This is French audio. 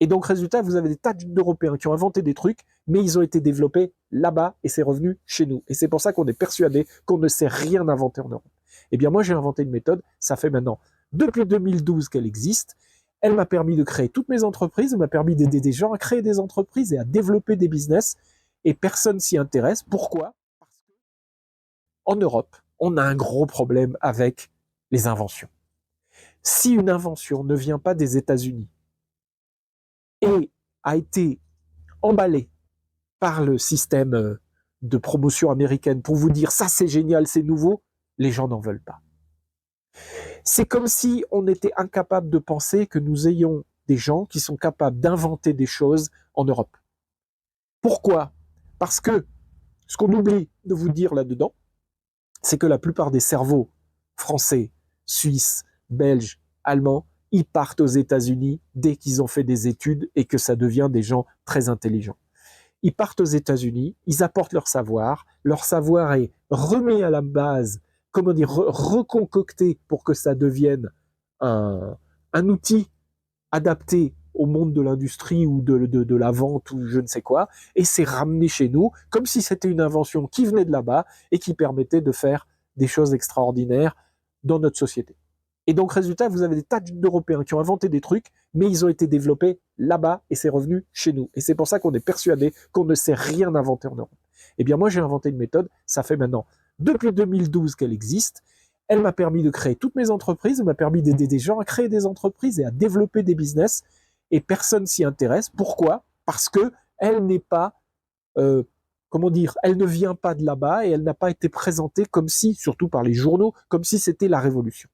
Et donc, résultat, vous avez des tas d'Européens qui ont inventé des trucs, mais ils ont été développés là-bas et c'est revenu chez nous. Et c'est pour ça qu'on est persuadé qu'on ne sait rien inventer en Europe. Eh bien, moi, j'ai inventé une méthode, ça fait maintenant depuis 2012 qu'elle existe. Elle m'a permis de créer toutes mes entreprises, elle m'a permis d'aider des gens à créer des entreprises et à développer des business. Et personne s'y intéresse. Pourquoi? Parce qu'en Europe, on a un gros problème avec les inventions. Si une invention ne vient pas des États-Unis et a été emballée par le système de promotion américaine pour vous dire ça c'est génial, c'est nouveau, les gens n'en veulent pas. C'est comme si on était incapable de penser que nous ayons des gens qui sont capables d'inventer des choses en Europe. Pourquoi? Parce que ce qu'on oublie de vous dire là-dedans, c'est que la plupart des cerveaux français, suisses, belges, allemands, ils partent aux États-Unis dès qu'ils ont fait des études et que ça devient des gens très intelligents. Ils partent aux États-Unis, ils apportent leur savoir est remis à la base, comment dire, reconcocté pour que ça devienne un outil adapté au monde de l'industrie ou de la vente ou je ne sais quoi, et c'est ramené chez nous comme si c'était une invention qui venait de là-bas et qui permettait de faire des choses extraordinaires dans notre société. Et donc, résultat, vous avez des tas d'Européens qui ont inventé des trucs, mais ils ont été développés là-bas et c'est revenu chez nous. Et c'est pour ça qu'on est persuadé qu'on ne sait rien inventer en Europe. Eh bien, moi, j'ai inventé une méthode, ça fait maintenant depuis 2012 qu'elle existe. Elle m'a permis de créer toutes mes entreprises, elle m'a permis d'aider des gens à créer des entreprises et à développer des business. Et personne s'y intéresse. Pourquoi? Parce que elle n'est pas, comment dire, elle ne vient pas de là-bas et elle n'a pas été présentée comme si, surtout par les journaux, comme si c'était la révolution.